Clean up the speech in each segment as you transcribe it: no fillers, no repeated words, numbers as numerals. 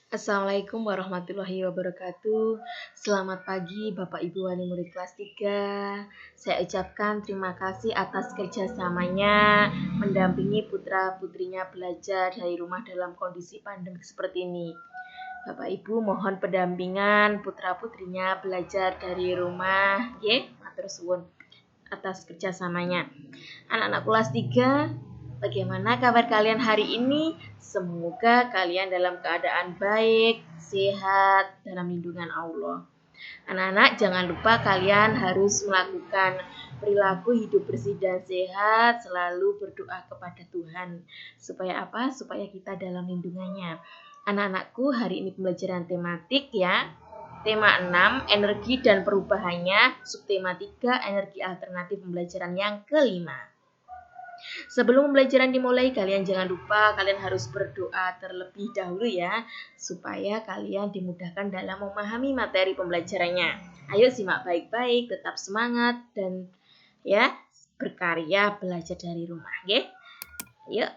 Assalamualaikum warahmatullahi wabarakatuh. Selamat pagi Bapak Ibu wali murid kelas 3. Saya ucapkan terima kasih atas kerjasamanya mendampingi putra-putrinya belajar dari rumah dalam kondisi pandemi seperti ini. Bapak Ibu mohon pendampingan putra-putrinya belajar dari rumah. Matur suwun atas kerjasamanya. Anak-anak kelas 3, bagaimana kabar kalian hari ini? Semoga kalian dalam keadaan baik, sehat, dalam lindungan Allah. Anak-anak, jangan lupa kalian harus melakukan perilaku hidup bersih dan sehat, selalu berdoa kepada Tuhan. Supaya apa? Supaya kita dalam lindungannya. Anak-anakku, hari ini pembelajaran tematik ya. Tema 6, energi dan perubahannya. Subtema 3, energi alternatif pembelajaran yang kelima. Sebelum pembelajaran dimulai, kalian jangan lupa kalian harus berdoa terlebih dahulu ya, supaya kalian dimudahkan dalam memahami materi pembelajarannya. Ayo simak baik-baik, tetap semangat dan ya berkarya belajar dari rumah, ya. Yuk.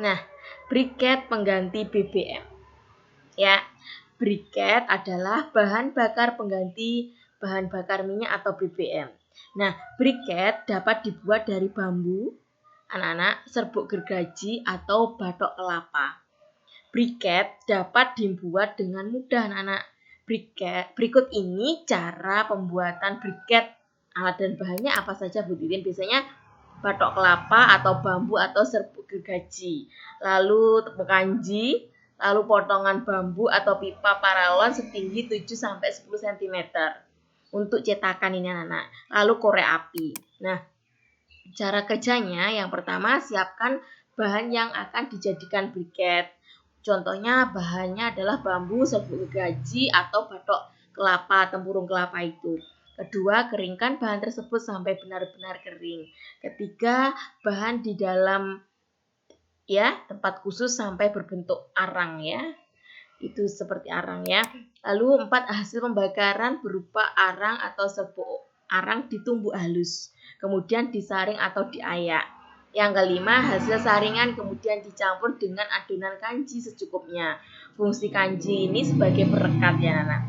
Nah, briket pengganti BBM. Ya, briket adalah bahan bakar pengganti bahan bakar minyak atau BBM. Nah, briket dapat dibuat dari bambu, anak-anak, serbuk gergaji atau batok kelapa. Briket dapat dibuat dengan mudah, anak-anak. Berikut ini cara pembuatan briket. Alat dan bahannya apa saja, Bu Titin? Biasanya batok kelapa atau bambu atau serbuk gergaji. Lalu tepung kanji, lalu potongan bambu atau pipa paralon setinggi 7-10 cm. Untuk cetakan ini, anak-anak. Lalu korek api. Nah, cara kerjanya yang pertama siapkan bahan yang akan dijadikan briket. Contohnya bahannya adalah bambu, serbuk gergaji atau batok kelapa, tempurung kelapa itu. Kedua, keringkan bahan tersebut sampai benar-benar kering. Ketiga, bahan di dalam tempat khusus sampai berbentuk arang ya. Itu seperti arang ya. Lalu 4, hasil pembakaran berupa arang atau serbuk arang ditumbuk halus, kemudian disaring atau diayak. Yang kelima, hasil saringan kemudian dicampur dengan adonan kanji secukupnya. Fungsi kanji ini sebagai perekat ya anak.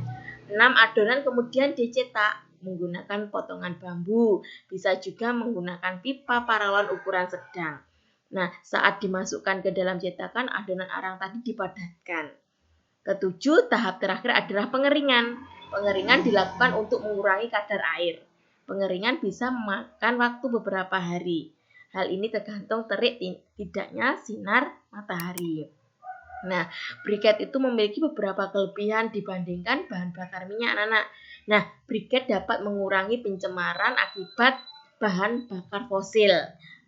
6, adonan kemudian dicetak menggunakan potongan bambu. Bisa juga menggunakan pipa paralon ukuran sedang. Nah, saat dimasukkan ke dalam cetakan, adonan arang tadi dipadatkan. Ketujuh, tahap terakhir adalah pengeringan. Pengeringan dilakukan untuk mengurangi kadar air. Pengeringan bisa memakan waktu beberapa hari. Hal ini tergantung terik tidaknya sinar matahari. Nah, briket itu memiliki beberapa kelebihan dibandingkan bahan bakar minyak, anak-anak. Nah, briket dapat mengurangi pencemaran akibat bahan bakar fosil.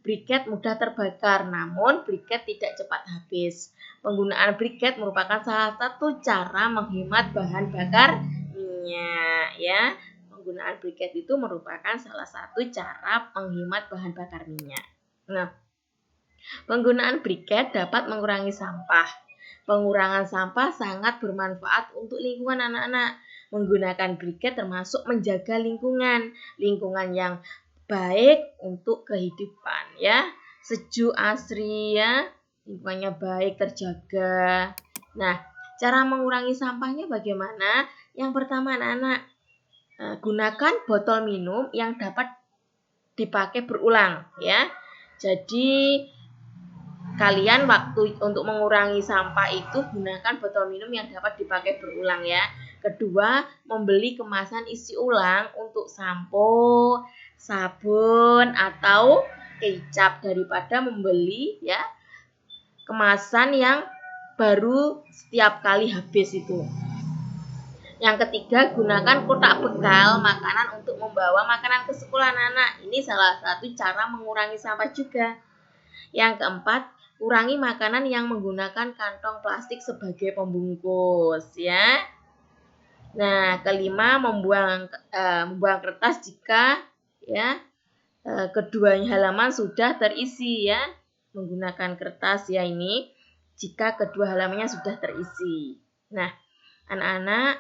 Briket mudah terbakar, namun briket tidak cepat habis. Penggunaan briket merupakan salah satu cara menghemat bahan bakar minyak, ya. Penggunaan briket itu merupakan salah satu cara menghemat bahan bakar minyak. Nah, penggunaan briket dapat mengurangi sampah. Pengurangan sampah sangat bermanfaat untuk lingkungan, anak-anak. Menggunakan briket termasuk menjaga lingkungan yang baik untuk kehidupan ya. Sejuk, asri ya, lingkungannya baik, terjaga. Nah, cara mengurangi sampahnya bagaimana? Yang pertama, anak-anak, gunakan botol minum yang dapat dipakai berulang ya. Jadi kalian waktu untuk mengurangi sampah itu gunakan botol minum yang dapat dipakai berulang ya. Kedua, membeli kemasan isi ulang untuk sampo, sabun atau kecap daripada membeli ya kemasan yang baru setiap kali habis itu. Yang ketiga, gunakan kotak bekal makanan untuk membawa makanan ke sekolah anak-anak. Ini salah satu cara mengurangi sampah juga. Yang keempat, kurangi makanan yang menggunakan kantong plastik sebagai pembungkus ya. Nah, kelima, membuang kertas jika ya kedua halaman sudah terisi ya. Menggunakan kertas ya ini jika kedua halamannya sudah terisi. Nah, anak-anak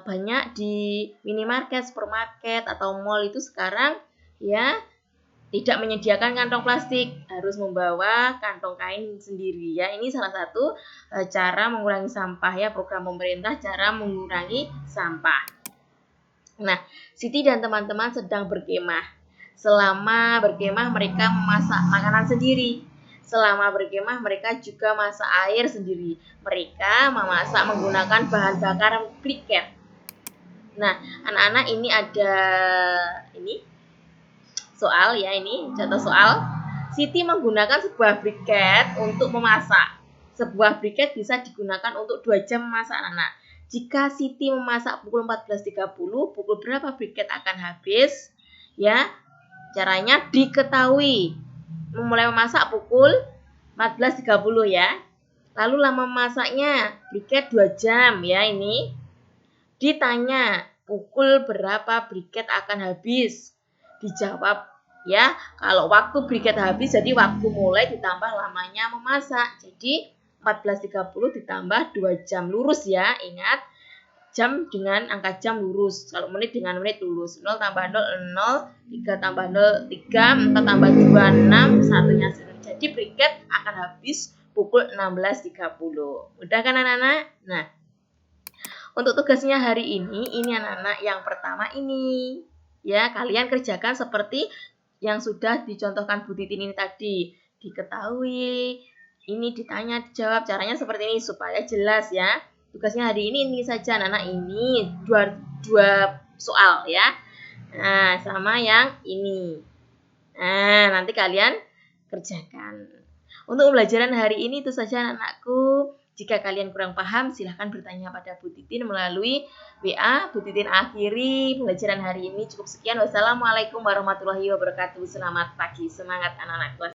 banyak di minimarket, supermarket atau mall itu sekarang ya Tidak menyediakan kantong plastik, harus membawa kantong kain sendiri ya. Ini salah satu cara mengurangi sampah ya, program pemerintah cara mengurangi sampah. Nah, Siti dan teman-teman sedang berkemah. Selama berkemah mereka memasak makanan sendiri. Selama berkemah mereka juga masak air sendiri. Mereka memasak menggunakan bahan bakar briket. Nah, anak-anak ini ada soal ya, ini contoh soal. Siti menggunakan sebuah briket untuk memasak. Sebuah briket bisa digunakan untuk 2 jam memasak anak. Jika Siti memasak pukul 14.30, pukul berapa briket akan habis? Ya, caranya diketahui. Memulai memasak pukul 14.30 ya. Lalu lama memasaknya briket 2 jam ya ini. Ditanya, pukul berapa briket akan habis? Dijawab ya, kalau waktu briket habis jadi waktu mulai ditambah lamanya memasak. Jadi 14.30 ditambah 2 jam lurus ya. Ingat, jam dengan angka jam lurus. Kalau menit dengan menit lurus. 0 tambah 0, 0. 3 tambah 0, 3. 4 tambah 2, 6. Satunya 1. Jadi briket akan habis pukul 16.30. Udah kan anak-anak? Nah, untuk tugasnya hari ini anak-anak yang pertama ini. Ya, kalian kerjakan seperti yang sudah dicontohkan Bu Titin ini tadi. Diketahui, ini ditanya, dijawab. Caranya seperti ini supaya jelas ya. Tugasnya hari ini saja anak-anak, ini dua soal ya. Nah, sama yang ini. Nah, nanti kalian kerjakan. Untuk pembelajaran hari ini itu saja anak-anakku. Jika kalian kurang paham, silahkan bertanya pada Bu Titin melalui WA. Bu Titin akhiri pembelajaran hari ini. Cukup sekian. Wassalamualaikum warahmatullahi wabarakatuh. Selamat pagi. Semangat anak-anak kelas